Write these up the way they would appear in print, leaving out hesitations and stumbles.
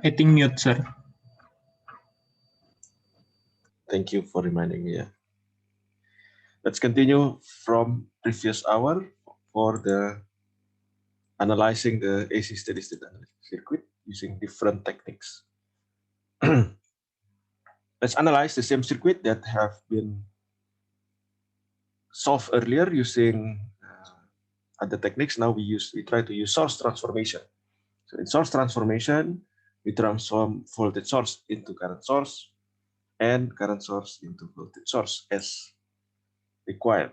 I think mute, sir. Thank you for reminding me. Yeah. Let's continue from previous hour for the analyzing the AC steady state circuit using different techniques. Let's analyze the same circuit that have been solved earlier using other techniques. Now we try to use source transformation. So in source transformation, we transform voltage source into current source and current source into voltage source as required,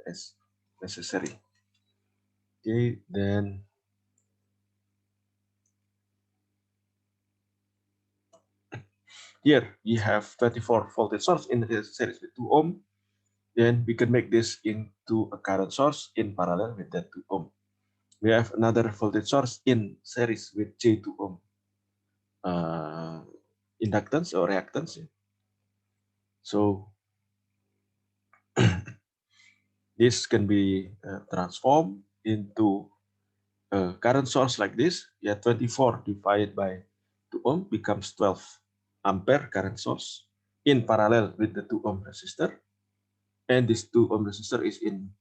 as necessary. Okay, then here we have 24 voltage source in the series with 2 ohm. Then we can make this into a current source in parallel with that 2 ohm. We have another voltage source in series with J2 ohm inductance or reactance. So this can be transformed into a current source like this. Yeah, 24 divided by 2 ohm becomes 12 ampere current source in parallel with the 2 ohm resistor. And this 2 ohm resistor is in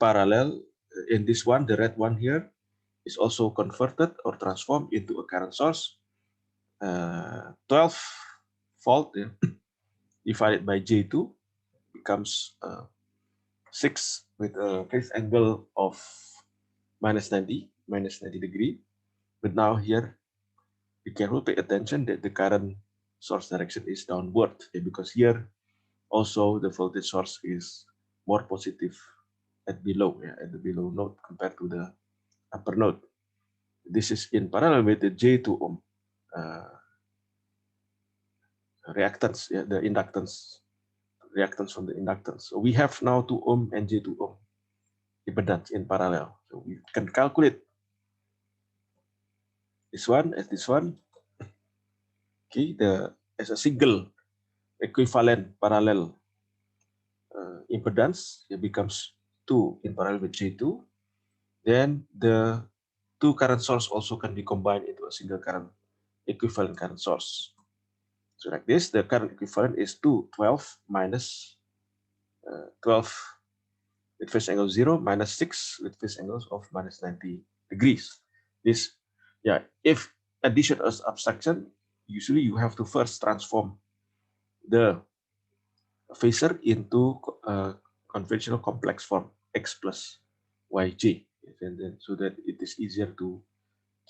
parallel. In this one, the red one here, is also converted or transformed into a current source. 12 volt divided by J2 becomes 6 with a phase angle of minus 90 degree. But now here, be careful, pay attention that the current source direction is downward, because here also the voltage source is more positive at the below node compared to the upper node. This is in parallel with the J2 ohm reactance, the inductance, reactance from the inductance. So we have now 2 ohm and J2 ohm impedance in parallel. So we can calculate this one as this one. Okay, as a single equivalent parallel impedance, it becomes 2 in parallel with J2. Then the 2 current source also can be combined into a single current equivalent current source. So like this, the current equivalent is 212 minus 12 with phase angle 0 minus 6 with phase angles of minus 90 degrees. This, yeah, if addition is subtraction, usually you have to first transform the phasor into conventional complex form x plus yj, and then so that it is easier to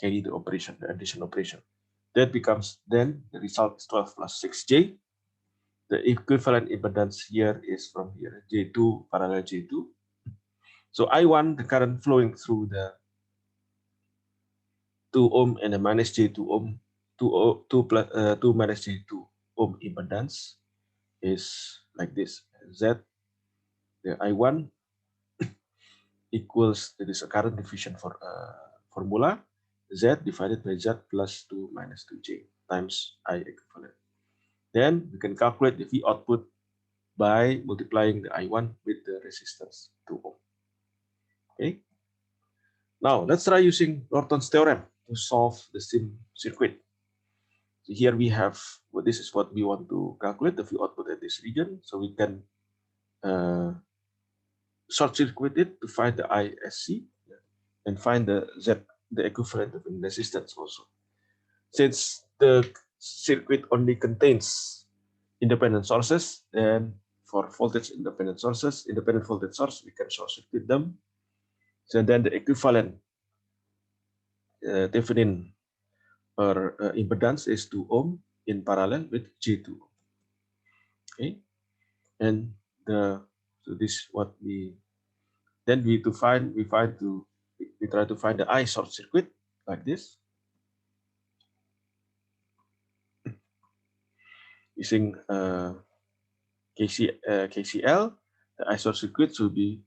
carry the operation, the addition operation. That becomes, then the result is 12 plus 6j. The equivalent impedance here is from here, J2 parallel J2. So I1, the current flowing through the 2 ohm and the minus J2 ohm, 2 minus J2 ohm impedance is like this. Z, the I1 equals, it is a current division for formula, Z divided by Z plus 2 minus 2J times I equivalent. Then we can calculate the V output by multiplying the I1 with the resistance 2 ohm. Okay. Now let's try using Norton's theorem to solve the same circuit. So here we have, well, this is what we want to calculate, the V output at this region. So we can short circuit it to find the ISC and find the Z, the equivalent of resistance also. Since the circuit only contains independent sources, then for voltage independent sources, independent voltage source, we can short circuit them. So then the equivalent Thevenin or impedance is 2 ohm in parallel with J2. Okay, and so this what we then we try to find the I short circuit like this using KCL. The I short circuit should be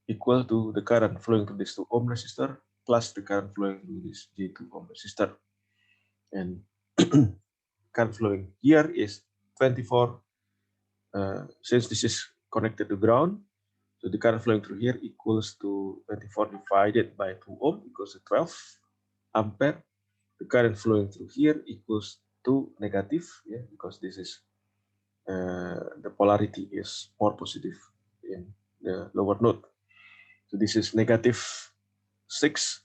equal to the current flowing through this 2 ohm resistor plus the current flowing through this J2 ohm resistor. And current flowing here is 24. Since this is connected to ground, so the current flowing through here equals to 24 divided by 2 ohm equals to 12 ampere. the current flowing through here equals to negative, yeah, because this is the polarity is more positive in the lower node. So this is negative 6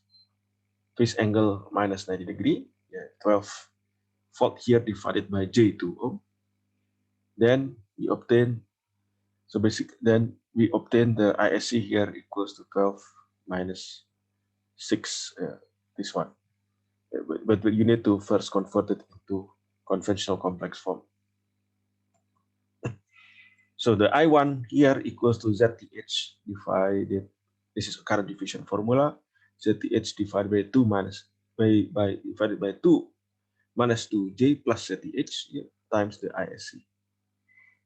phase angle minus 90 degree, yeah, 12 volt here divided by J2 ohm. Then we obtain, so basically then we obtain the ISC here equals to 12 minus 6, this one. But you need to first convert it into conventional complex form. So the I1 here equals to ZTH divided, this is a current division formula, ZTH divided by 2 minus, divided by 2 minus 2J plus ZTH, yeah, times the ISC.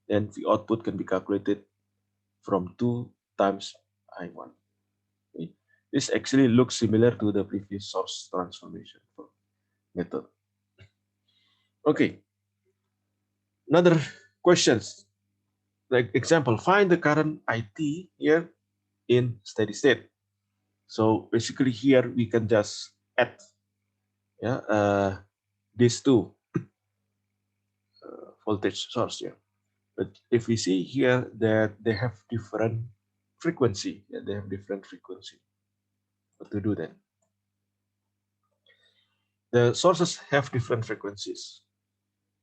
Then the output can be calculated from 2 times I1. Okay. This actually looks similar to the previous source transformation method. Okay. Another questions. Like example, find the current IT here in steady state. So basically here we can just add, yeah, these two voltage source here. But if we see here that they have different frequency, yeah, they have different frequency. What to do then? The sources have different frequencies.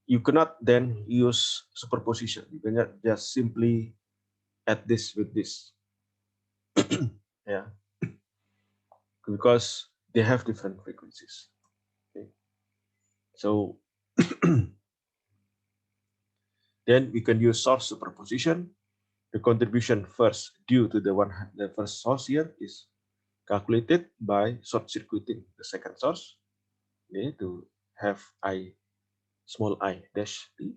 You cannot then use superposition. You cannot just simply add this with this. Yeah, because they have different frequencies. Okay. So then we can use source superposition. The contribution first due to the first source here is calculated by short circuiting the second source, okay, to have I small I dash t.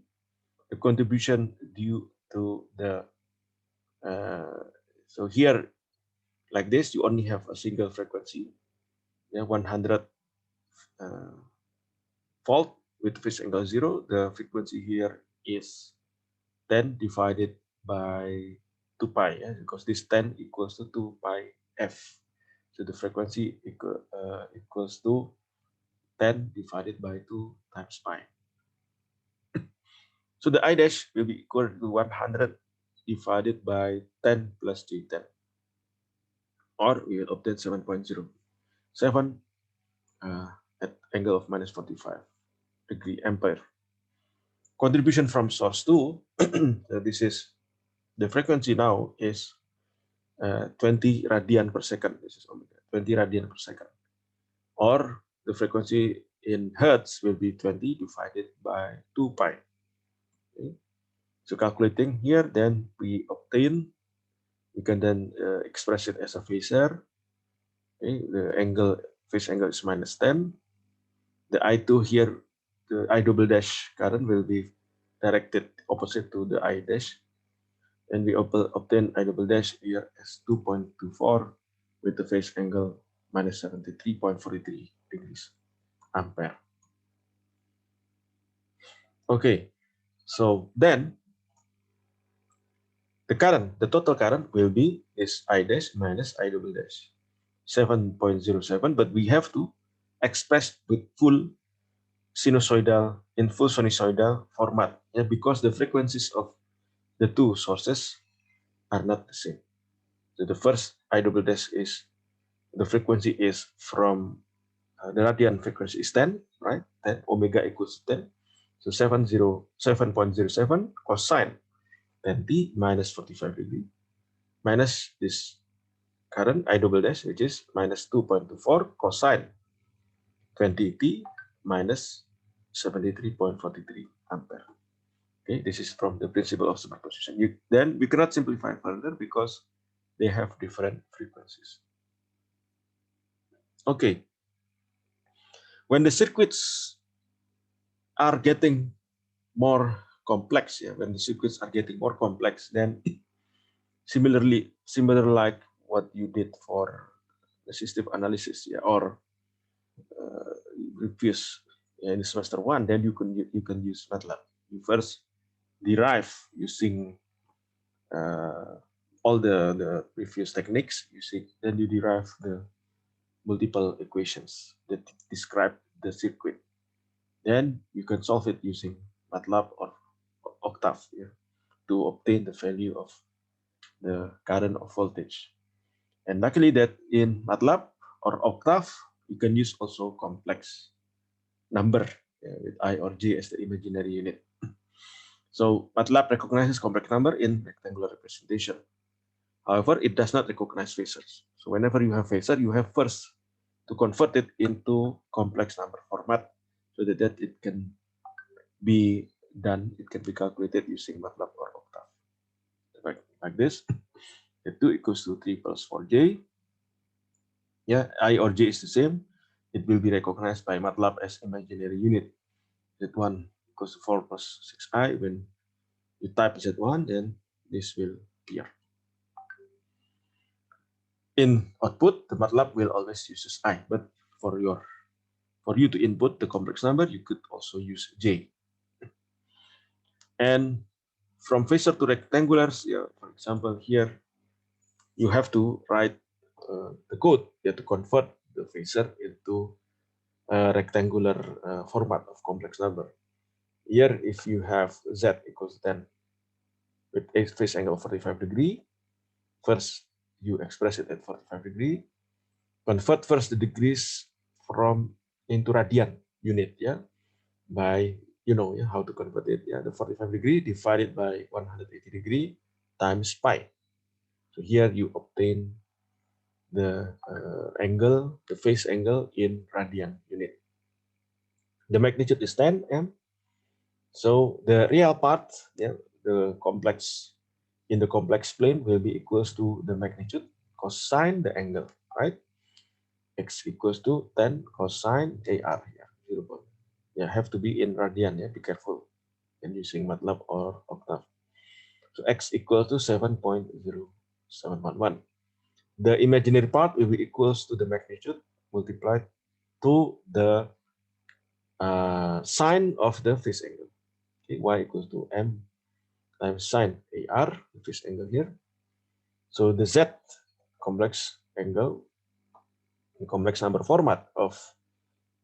The contribution due to the so here like this you only have a single frequency, yeah, 100 volt with phase angle 0. The frequency here is 10 divided by 2 pi, yeah, because this 10 equals to 2 pi f. So the frequency equals to 10 divided by 2 times pi. So the I dash will be equal to 100 divided by 10 plus J10, or we will obtain 7.07 at angle of minus 45 degree ampere. Contribution from source 2, so this is the frequency now is 20 radian per second. This is omega, 20 radian per second. Or the frequency in hertz will be 20 divided by 2 pi. Okay. So calculating here, then we obtain, we can then express it as a phasor. Okay. The angle, phase angle is minus 10. The I2 here, the I double dash current will be directed opposite to the I dash. And we obtain I double dash here as 2.24 with the phase angle minus 73.43 degrees ampere. Okay, so then the current, the total current will be is I dash minus I double dash 7.07, but we have to express with full sinusoidal in full sinusoidal format, yeah, because the frequencies of the two sources are not the same. So the first I double dash is the frequency is from the radian frequency is 10, right? 10 omega equals 10. So 7.07 cosine 10t minus 45 degree minus this current I double dash, which is minus 2.24 cosine 20t minus 73.43 ampere. Okay, this is from the principle of superposition. Then we cannot simplify further because they have different frequencies. Okay, when the circuits are getting more complex, yeah, when the circuits are getting more complex, then similar like what you did for the system analysis, yeah, or previous, yeah, in semester 1, then you can use MATLAB. You first derive using all the previous techniques, then you derive the multiple equations that describe the circuit. Then you can solve it using MATLAB or Octave, yeah, to obtain the value of the current or voltage. And luckily that in MATLAB or Octave, you can use also complex number, yeah, with I or J as the imaginary unit. So MATLAB recognizes complex number in rectangular representation. However, it does not recognize phasors. So whenever you have phasor, you have first to convert it into complex number format so that it can be done, it can be calculated using MATLAB or Octave. Like this, the 2 equals to 3 plus 4j. Yeah, I or j is the same. It will be recognized by MATLAB as imaginary unit. Z1 equals to 4 plus 6i. When you type Z1, then this will appear. In output, the MATLAB will always use I, but for you to input the complex number, you could also use J. And from phasor to rectangulars, yeah, for example, here you have to write the code, you have to convert the phasor into a rectangular format of complex number. Here, if you have Z equals 10 with a phase angle 45 degree, first you express it at 45 degree, convert first the degrees from into radian unit, yeah, by how to convert it, yeah, the 45 degree divided by 180 degree times pi. So here you obtain the angle, the phase angle in radian unit. The magnitude is 10 m. So the real part, yeah, the complex in the complex plane will be equals to the magnitude cosine the angle, right? X equals to 10 cosine AR here, 0. Yeah, have to be in radian, yeah, be careful when using MATLAB or Octave. So X equals to 7.0711. The imaginary part will be equals to the magnitude multiplied to the sine of the phase angle. Okay, Y equals to M times sine AR, the phase angle here. So the Z complex angle, the complex number format of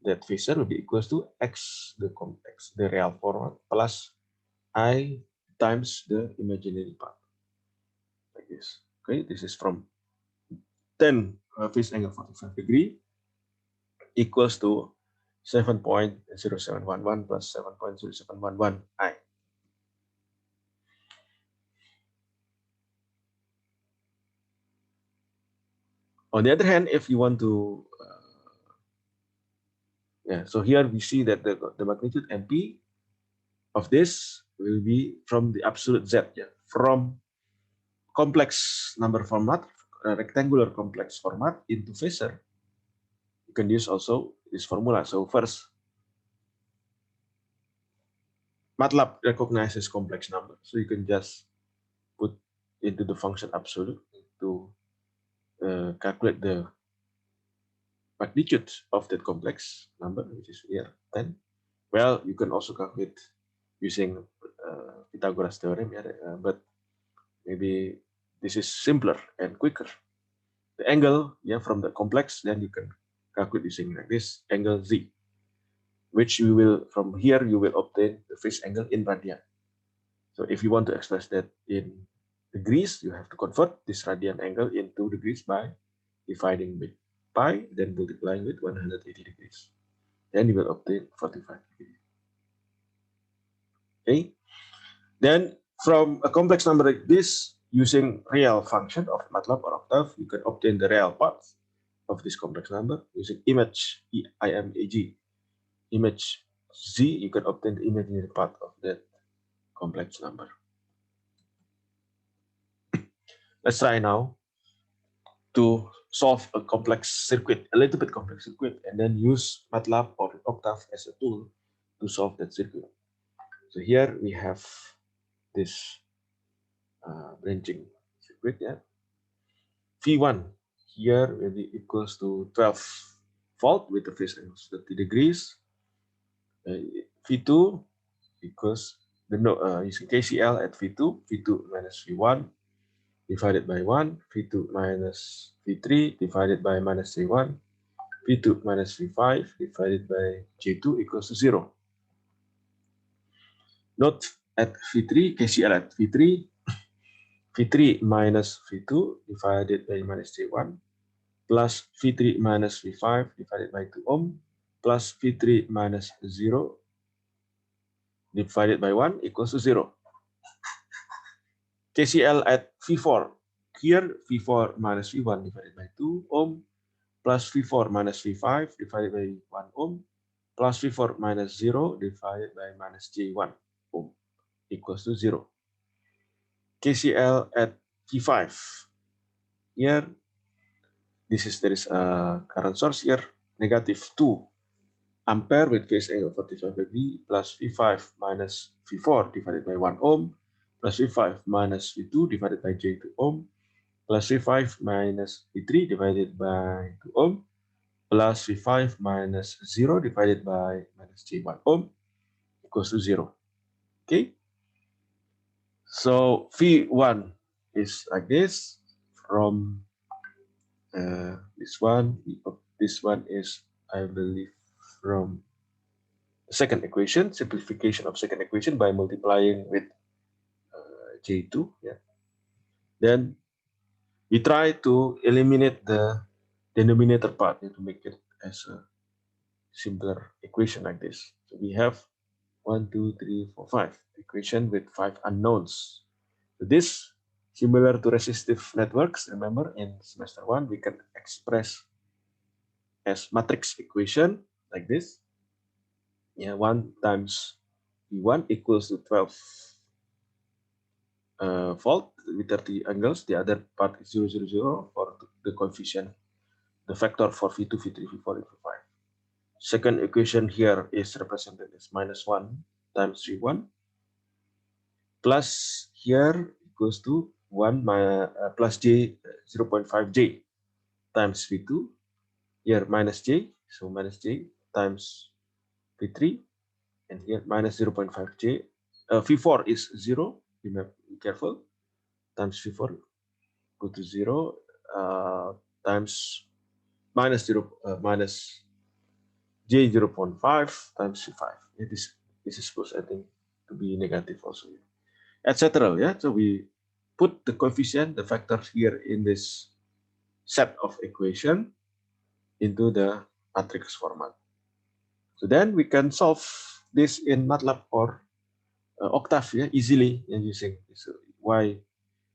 that phasor will be equals to X, the complex, the real format, plus I times the imaginary part. Like this. Okay, this is from 10 phase angle 45 degree equals to 7.0711 plus 7.0711 I. On the other hand, if you want to, so here we see that the magnitude MP of this will be from the absolute Z, yeah, from complex number format, rectangular complex format into phasor. You can use also this formula. So first, MATLAB recognizes complex number, so you can just put into the function absolute to calculate the magnitude of that complex number, which is here 10. Well, you can also calculate using Pythagoras theorem, yeah, but maybe this is simpler and quicker. The angle, yeah, from the complex, then you can calculate using like this angle Z, which you will, from here you will obtain the phase angle in radian. So if you want to express that in degrees, you have to convert this radian angle into degrees by dividing by pi, then multiplying with 180 degrees. Then you will obtain 45 degrees. Okay. Then from a complex number like this, using real function of MATLAB or Octave, you can obtain the real part of this complex number using image IMAG. Image Z, you can obtain the imaginary part of that complex number. Let's try now to solve a complex circuit, a little bit complex circuit, and then use MATLAB or Octave as a tool to solve that circuit. So here we have this branching circuit, yeah. V1 here will be equals to 12 volt with the phase angle 30 degrees. V2 equals using KCL at V2, V2 minus V1 divided by 1, V2 minus V3 divided by minus V1 V2 minus V5 divided by J2 equals to 0. Note at V3, KCL at V3, V3 minus V2 divided by minus J1 plus V3 minus V5 divided by 2 ohm plus V3 minus 0 divided by 1 equals to 0. KCL at V4. Here, V4 minus V1 divided by 2 ohm plus V4 minus V5 divided by 1 ohm plus V4 minus 0 divided by minus J1 ohm equals to 0. KCL at V5. Here, there is a current source here, negative 2 ampere with phase angle 45 degree plus V5 minus V4 divided by 1 ohm plus V5 minus V2 divided by J2 ohm plus V5 minus V3 divided by 2 ohm plus V5 minus 0 divided by minus J1 ohm equals to 0. Okay, so V1 is like this from this one. This one is, I believe, from the second equation, simplification of second equation by multiplying with J2. Yeah. Then we try to eliminate the denominator part to make it as a simpler equation like this. So we have 1, 2, 3, 4, 5 equation with 5 unknowns. So this, similar to resistive networks, remember in semester 1 we can express as matrix equation like this. Yeah, 1 times V1 equals to 12 volt with 30 angles. The other part is 0, 0, 0 for the coefficient, the factor for V2, V3, V4, and V5. Second equation here is represented as minus 1 times V1 plus here equals to 1 plus J 0.5J times V2. Here minus J, so minus J times V3, and here minus 0.5J. V4 is 0, be careful, times V4 go to 0 times minus 0 minus J 0.5 times V5. This is supposed, I think, to be negative also, etc. Yeah, so we put the coefficient, the factors here in this set of equation into the matrix format. So then we can solve this in MATLAB or Octave, yeah, easily using this. Y,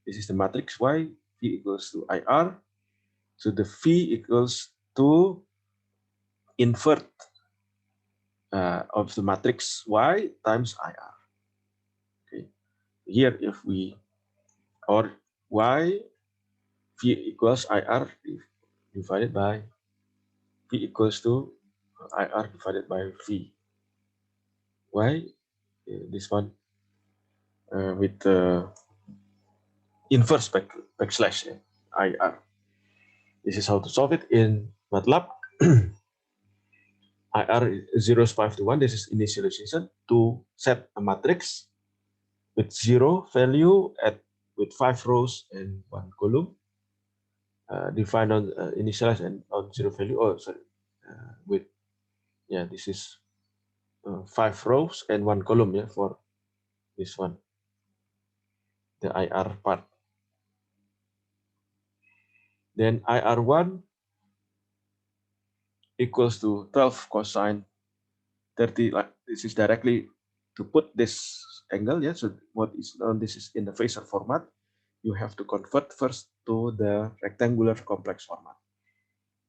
this is the matrix Y, V equals to IR. So the V equals to invert of the matrix Y times IR. Okay. Here if we, or Y, V equals IR divided by V equals to IR divided by V. Why? This one with inverse backslash IR. This is how to solve it in MATLAB. IR 0 is 5 to 1. This is initialization to set a matrix with 0 value with 5 rows and 1 column. Defined on initialize and on 0 value. Oh, sorry. With, yeah, this is 5 rows and 1 column, yeah, for this one, the IR part. Then IR1 equals to 12 cosine 30. Like this is directly to put this angle. Yeah, so what is known, this is in the phasor format. You have to convert first to the rectangular complex format.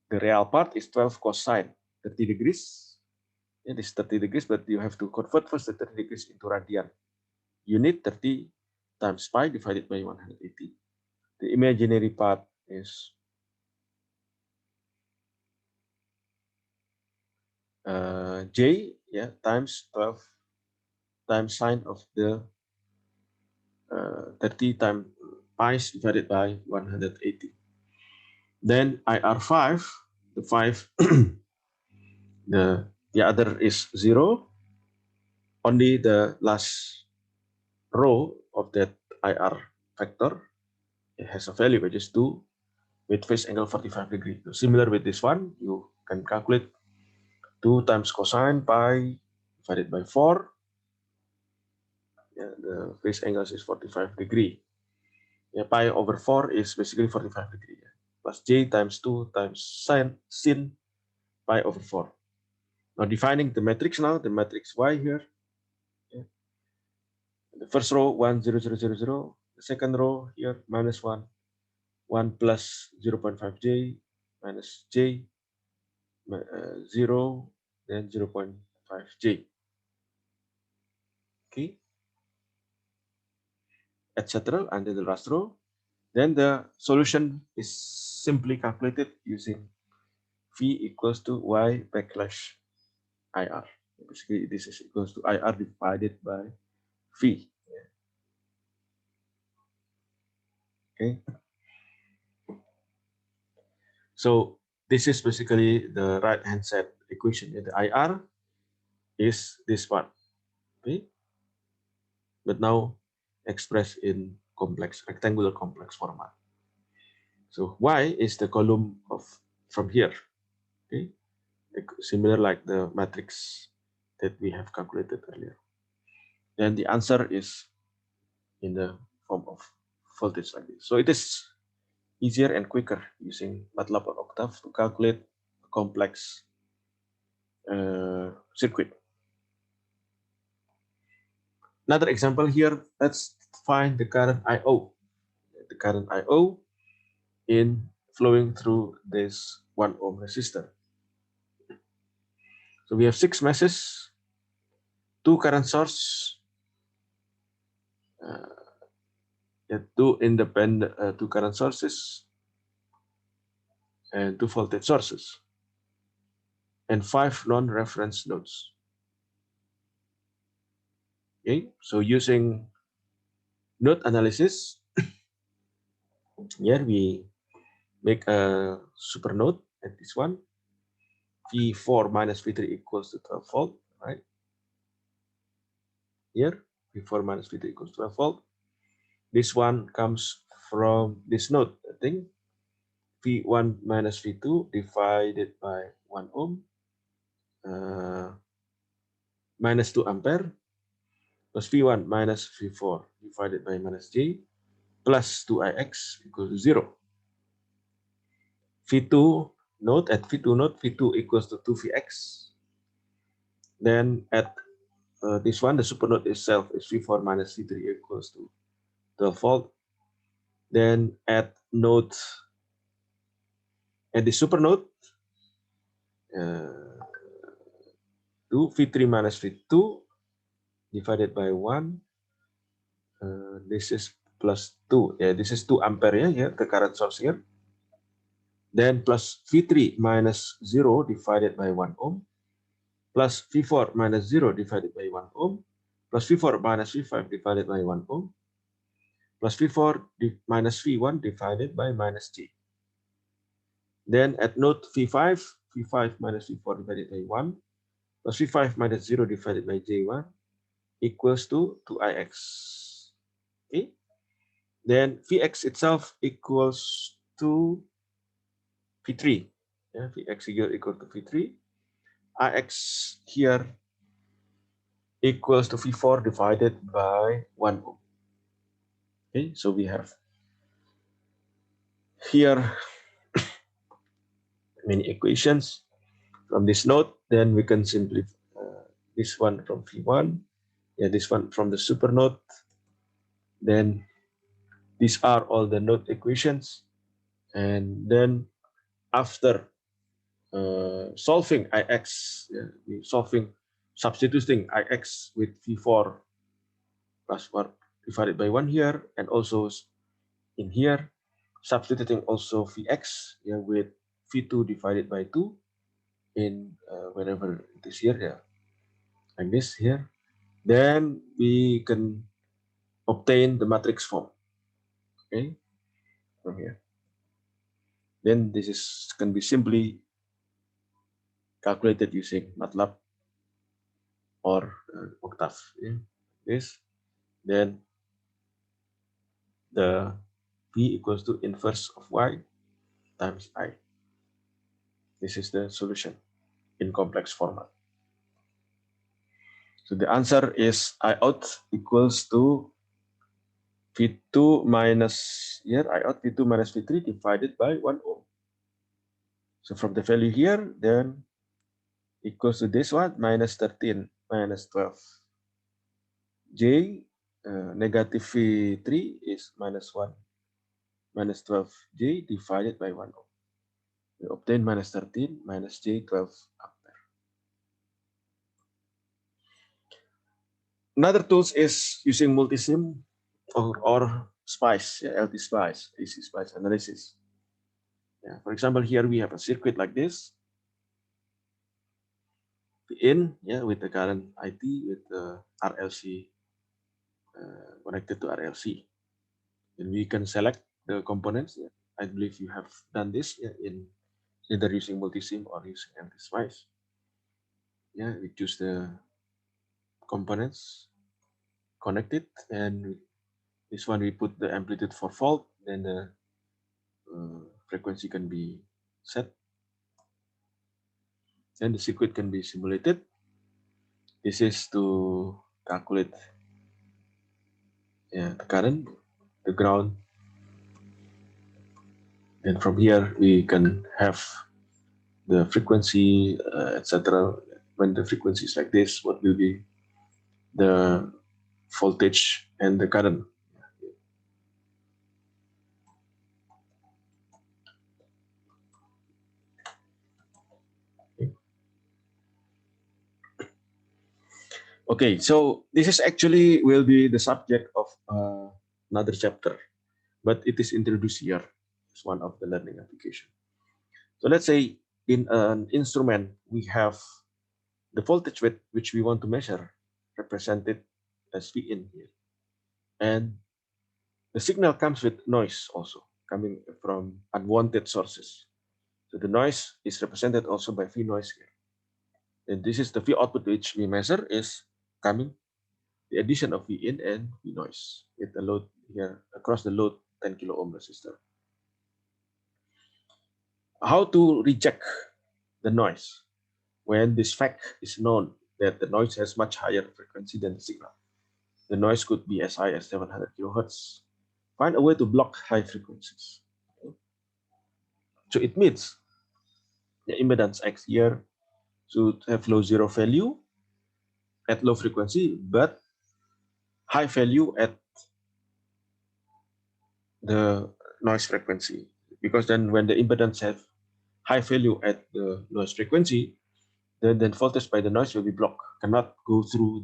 The real part is 12 cosine 30 degrees. It is 30 degrees, but you have to convert first the 30 degrees into radian. You need 30 times pi divided by 180. The imaginary part is J, yeah, times 12 times sine of the 30 times pi divided by 180. Then IR5, the 5, the other is 0. Only the last row of that IR factor, it has a value which is 2 with phase angle 45 degrees. So similar with this one, you can calculate 2 times cosine pi divided by 4. Yeah, the phase angle is 45 degree. Yeah, pi over 4 is basically 45 degree. Yeah. Plus j times 2 times sin pi over 4. Now defining the matrix now, the matrix Y here. Yeah. The first row 1, 0, 0, 0, 0. The second row here minus 1, 1 plus 0.5j minus j 0, then 0.5j. Okay, etc. until the last row. Then the solution is simply calculated using V equals to Y backlash IR. Basically, this is equals to IR divided by V. Okay. So this is basically the right-hand side equation. The IR is this one. Okay. But now expressed in complex, rectangular complex format. So Y is the column of from here. Okay. Similar like the matrix that we have calculated earlier. Then the answer is in the form of voltage like this. So it is easier and quicker using MATLAB or Octave to calculate a complex circuit. Another example here, let's find the current I/O. The current I/O in flowing through this 1 ohm resistor. So we have 6 meshes, 2 current source, two independent 2 current sources, and 2 voltage sources, and 5 non-reference nodes. Okay, so using node analysis, here we make a super node at this one. V4 minus V3 equals to 12 volt, right? Here, V4 minus V3 equals 12 volt. This one comes from this node, I think. V1 minus V2 divided by 1 ohm minus 2 ampere plus V1 minus V4 divided by minus J plus 2Ix equals to 0. V2 node at V2 node, V2 equals to 2Vx. Then at this one, the supernode itself is V4 minus V3 equals to 12 volt. Then at node, at the supernode, 2 V3 minus V2 divided by 1. This is plus 2. Yeah, this is 2 ampere here, the current source here. Then plus V3 minus 0 divided by 1 ohm plus V4 minus 0 divided by 1 ohm plus V4 minus V5 divided by 1 ohm plus V4 minus V1 divided by minus J. Then at node V5, V5 minus V4 divided by 1 plus V5 minus 0 divided by J1 equals to 2Ix. Okay. Then Vx itself equals to V3. Yeah, Vx here equal to V3. Ix here equals to V4 divided by 1 ohm. Okay, so we have here many equations from this node. Then we can simplify this one from V1. Yeah, this one from the super node. Then these are all the node equations. And then after solving Ix, solving, substituting Ix with V4 plus 1 divided by 1 here, and also in here, substituting also Vx with V2 divided by 2 in wherever it is here, like this here. Then we can obtain the matrix form, okay, from here. Then this can be simply calculated using MATLAB or Octave. This, then the V equals to inverse of Y times I. This is the solution in complex format. So the answer is I out equals to V2 minus, here I out V2 minus V3 divided by 1 ohm. So from the value here, then equals to this one, minus 13 minus 12. J negative V3 is minus 1 minus 12J divided by 1 ohm. We obtain minus 13 minus J 12 ampere. Another tools is using multisim or SPICE, yeah, LT SPICE, AC SPICE analysis. Yeah, for example, here we have a circuit like this. In, yeah, with the current IT with the RLC connected to RLC, and we can select the components. Yeah. I believe you have done this, yeah, in either using multisim or using LT SPICE. Yeah, we choose the components connected, and this one we put the amplitude for fault, then the frequency can be set, and the circuit can be simulated. This is to calculate, yeah, the current, the ground. And from here we can have the frequency, etc. When the frequency is like this, what will be the voltage and the current? Okay, so this is actually will be the subject of another chapter, but it is introduced here as one of the learning application. So let's say in an instrument we have the voltage which we want to measure represented as V in here, and the signal comes with noise also coming from unwanted sources. So the noise is represented also by V noise here. And this is the V output which we measure is coming the addition of V in and V noise with the load here across the load 10 kilo ohm resistor. How to reject the noise when this fact is known that the noise has much higher frequency than the signal? The noise could be as high as 700 kilohertz. Find a way to block high frequencies. So it means the impedance X here should have low zero value at low frequency, but high value at the noise frequency. Because then when the impedance have high value at the noise frequency, then voltage by the noise will be blocked, cannot go through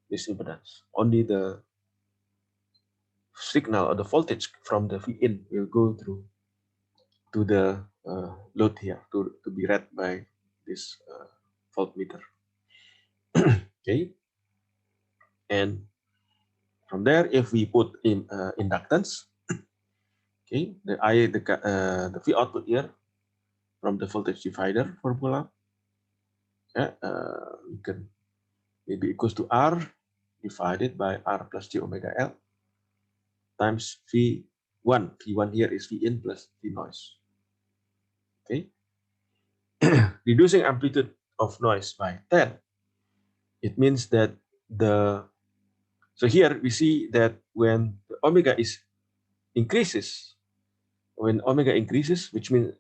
this impedance. Only the signal or the voltage from the V in will go through to the load here to be read by this voltmeter. Okay, and from there, if we put in inductance, okay, the V output here from the voltage divider formula, we can maybe equals to R divided by R plus J omega L times V1. V1 here is V in plus V noise. Okay, reducing amplitude of noise by 10. It means that so here we see that when the omega is increases, when omega increases, which means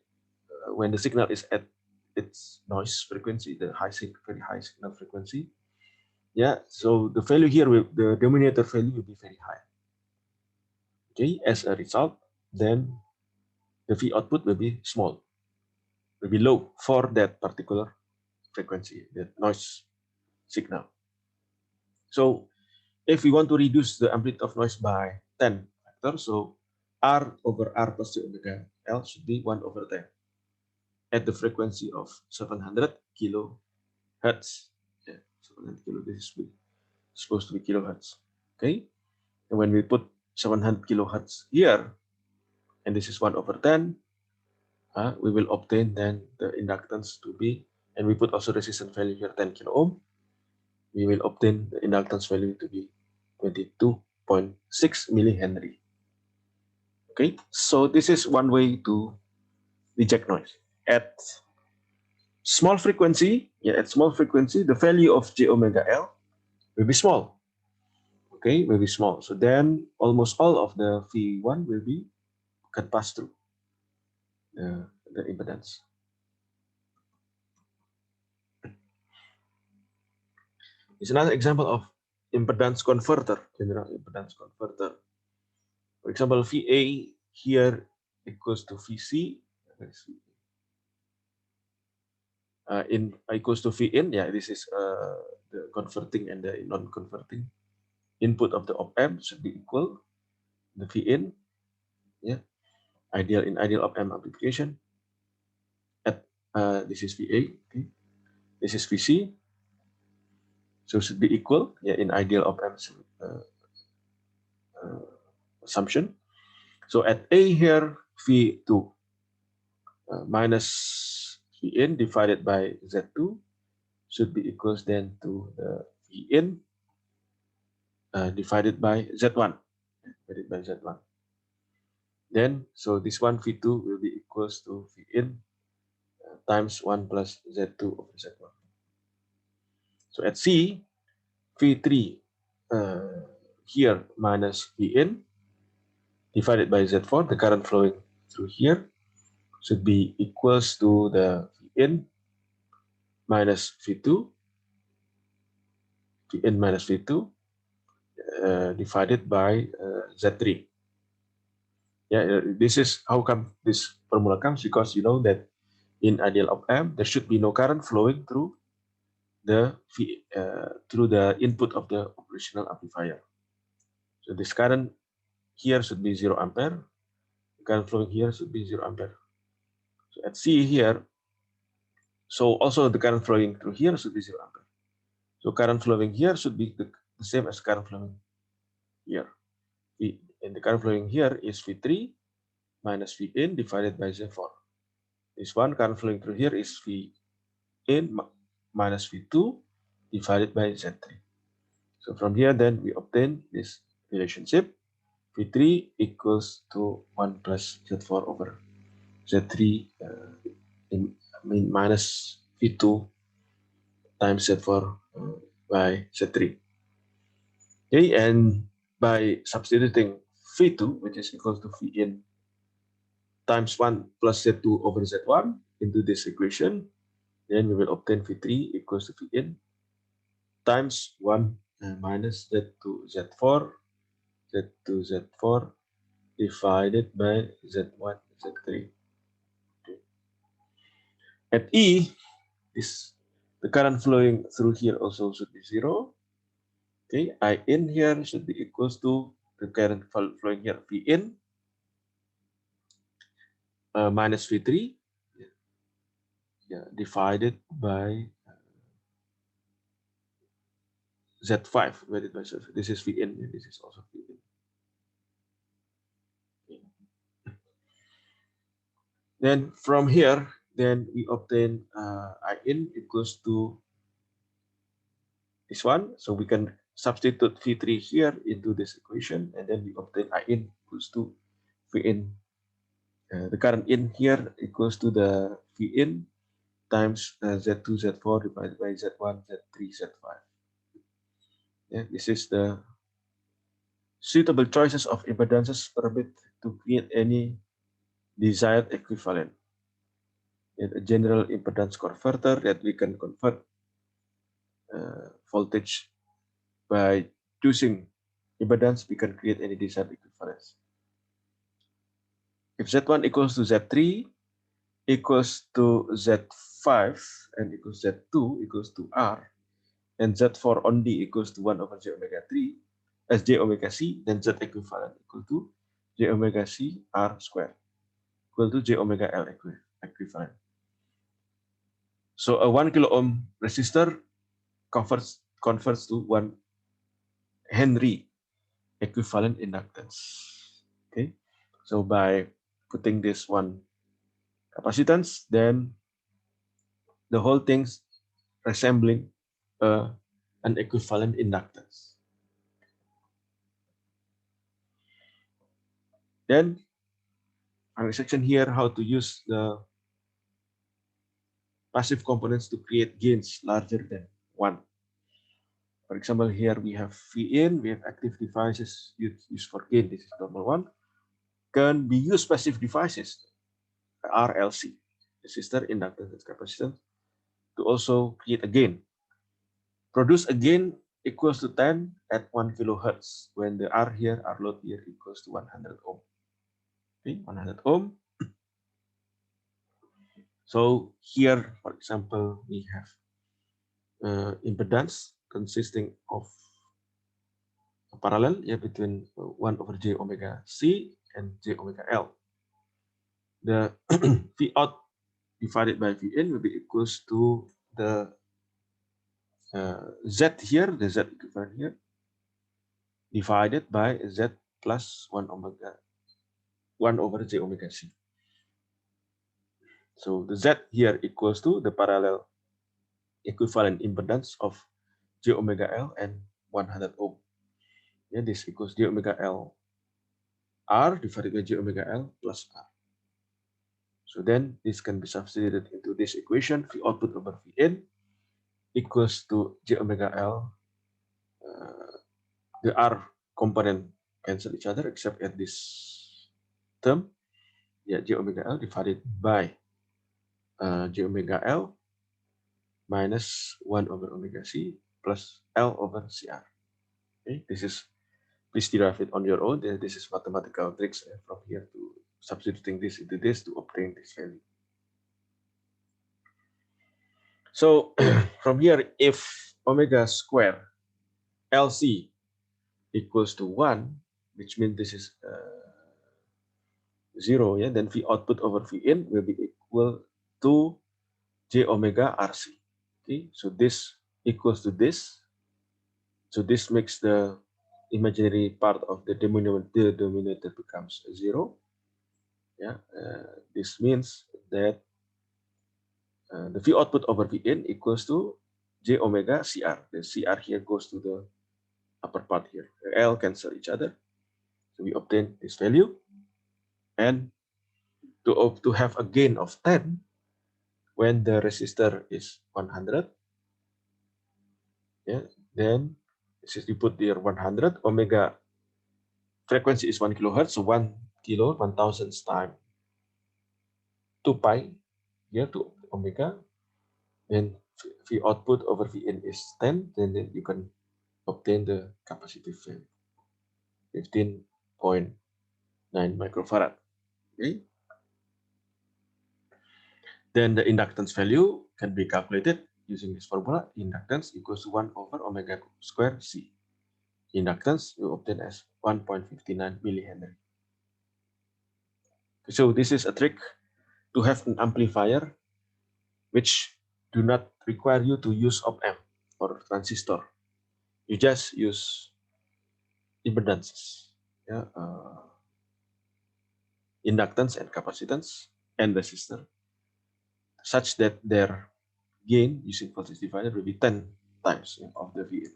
when the signal is at its noise frequency, the very high signal frequency, yeah, so the value here the denominator value will be very high. Okay, as a result, then the V output will be small, will be low for that particular frequency, the noise signal. So if we want to reduce the amplitude of noise by 10 factor, so R over R plus J omega L should be 1 over 10 at the frequency of 700 kilohertz. Yeah, 700 kilo, this is supposed to be kilohertz. Okay, and when we put 700 kilohertz here, and this is 1 over 10, we will obtain then the inductance to be, and we put also resistance value here 10 kilo ohm, we will obtain the inductance value to be 22.6 millihenry. Okay, so this is one way to reject noise at small frequency, at small frequency, the value of j omega L will be small. Okay, will be small. So then almost all of the V1 can pass through the impedance. It's another example of impedance converter, general impedance converter. For example, VA here equals to VC. In equals to V in, this is the converting and the non-converting input of the op-amp should be equal. The V in, ideal op-amp application. This is VA, okay. This is VC, so should be equal, in ideal op-amp assumption. So at A here, V2 minus V in divided by Z2 should be equals then to the V in divided by Z1. Then, so this one V2 will be equals to V in times 1 plus Z2 over Z1. So at C, V3 here minus V in divided by Z4, the current flowing through here should be equals to the V in minus V2, V in minus V2 divided by Z3. This is how come this formula comes, because you know that in ideal op-amp there should be no current flowing through the input of the operational amplifier. So this current here should be 0 ampere. The current flowing here should be 0 ampere. So at C here, so also the current flowing through here should be 0 ampere. So current flowing here should be the same as current flowing here. And the current flowing here is V3 minus V in divided by Z4. This one current flowing through here is V in minus V2 divided by Z3. So from here then we obtain this relationship. V3 equals to 1 plus Z4 over Z3 minus V2 times Z4 by Z3. Okay, and by substituting V2, which is equal to V in times 1 plus Z2 over Z1 into this equation, then we will obtain V3 equals to V in times 1 minus Z2 Z4, Z2 Z4 divided by Z1 Z3. Okay. At E, the current flowing through here also should be 0. Okay, I in here should be equals to the current flowing here V in minus V3 divided by Z5 divided by Z5. This is V in, this is also V in. Okay. Then from here, then we obtain I in equals to this one. So we can substitute V3 here into this equation, and then we obtain I in equals to V in. The current in here equals to the V in times Z2, Z4 divided by Z1, Z3, Z5. This is the suitable choices of impedances permit to create any desired equivalent. A general impedance converter that we can convert voltage by choosing impedance, we can create any desired equivalence. If Z1 equals to Z3 equals to Z5 and equals Z2 equals to R, and Z4 only equals to 1 over J omega 3 as J omega C, then Z equivalent equal to J omega C R squared equal to J omega L equivalent. So a 1 kilo ohm resistor converts to 1 Henry equivalent inductance. Okay, so by putting this one capacitance, then the whole thing's resembling an equivalent inductance. Then our section here, how to use the passive components to create gains larger than 1. For example, here we have V in, we have active devices used for gain, this is normal one. Can be used passive devices, RLC, resistor, inductance, and capacitance, to also create a gain. Produce a gain equals to 10 at 1 kilohertz when the R here, R load here equals to 100 ohm. Okay, 100 ohm. So here, for example, we have impedance consisting of a parallel between 1 over j omega c and j omega l. The V out divided by V in will be equals to the Z here, the Z equivalent here, divided by Z plus 1 over j omega c. So the Z here equals to the parallel equivalent impedance of j omega L and 100 ohm. Yeah, this equals j omega L R divided by j omega L plus R. So then this can be substituted into this equation, V output over V in equals to j omega L. The R component cancel each other except at this term. Yeah, j omega L divided by j omega L minus 1 over omega C plus L over CR. Okay, this is, please derive it on your own. This is mathematical tricks from here to substituting this into this to obtain this value. So from here, if omega square LC equals to 1, which means this is 0, yeah, then V output over V in will be equal to j omega RC. Okay, so this equals to this. So this makes the imaginary part of the denominator becomes 0. Yeah, this means that the V output over V in equals to j omega CR. The CR here goes to the upper part here. The L cancel each other. So we obtain this value. And to have a gain of 10 when the resistor is 100, yeah, then this is, you put here 100, omega frequency is 1 kilohertz, so 1 kilo, 1000 times 2 pi here to omega, then V output over V in is 10, then you can obtain the capacitive value, 15.9 microfarad. Okay. Then the inductance value can be calculated using this formula. Inductance equals to 1 over omega square C. Inductance you obtain as 1.59 millihenry. So this is a trick to have an amplifier which do not require you to use op-amp or transistor. You just use impedances, yeah, inductance and capacitance and resistor, such that their gain using voltage divider will be 10 times of the VN.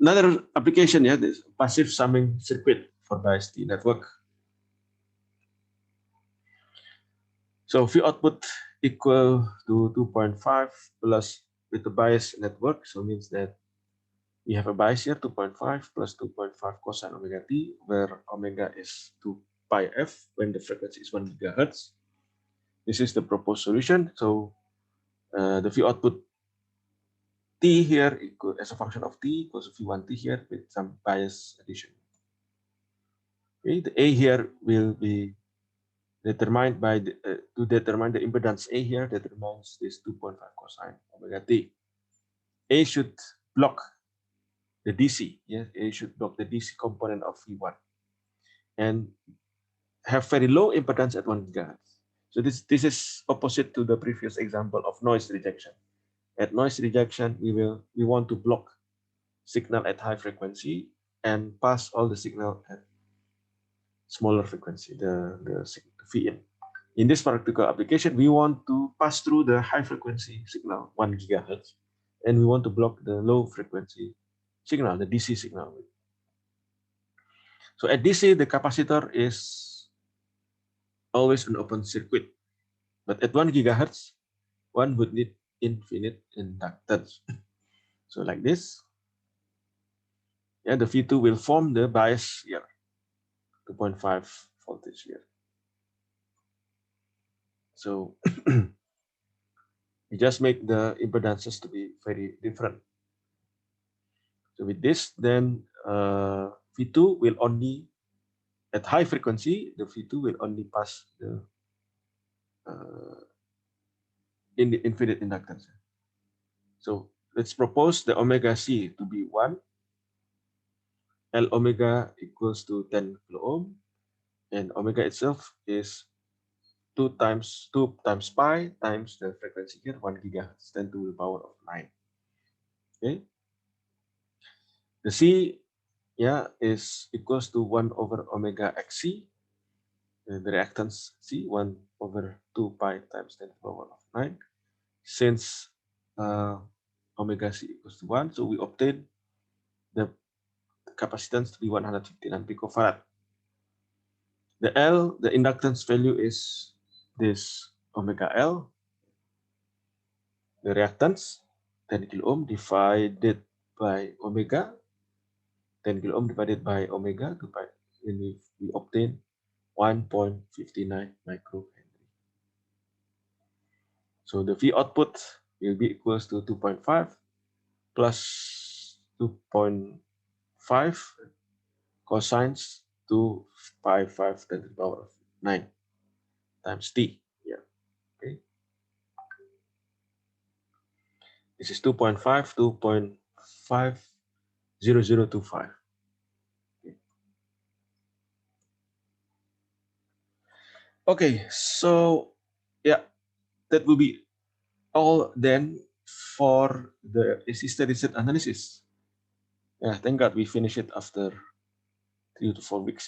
Another application, yeah, this passive summing circuit for biased network. So V output equal to 2.5 plus with the bias network, so means that we have a bias here 2.5 plus 2.5 cosine omega t, where omega is 2 pi f when the frequency is 1 gigahertz. This is the proposed solution. So the V output T here equal as a function of T equals to V1 T here with some bias addition. Okay, the A here will be determined by to determine the impedance A here determines this 2.5 cosine omega T. A should block the DC. Yes, A should block the DC component of V1 and have very low impedance at 1 gigahertz. So this is opposite to the previous example of noise rejection. At noise rejection, we want to block signal at high frequency and pass all the signal at smaller frequency, the V in. In this particular application, we want to pass through the high frequency signal, 1 gigahertz, and we want to block the low frequency signal, the DC signal. So at DC, the capacitor is always an open circuit. But at 1 gigahertz, one would need infinite inductance. So like this, yeah, the V2 will form the bias here, 2.5 voltage here. So we just make the impedances to be very different. So with this, then V2 will only, at high frequency, the V2 will only pass the in the infinite inductance. So let's propose the omega C to be 1. L omega equals to 10 kilo ohm, and omega itself is 2 times pi times the frequency here, 1 gigahertz, 10 to the power of 9. Okay. The C, yeah, is equals to 1 over omega XC. The reactance C, 1 over 2 pi times 10 to the power of 9. Since omega C equals to 1, so we obtain the capacitance to be 159 picofarad. The L, the inductance value is this omega L. The reactance, 10 kilo ohm divided by omega, 10 kilo ohm divided by omega, and we obtain 1.59 microhenry. So the V output will be equals to 2.5 plus 2.5 cosines 255 10 to the power of 9 times T. Yeah. Okay. This is 2.5, 2.50025. Okay, so yeah, that will be all then for the AC steady state analysis. Yeah, thank God we finished it after 3 to 4 weeks. Yeah.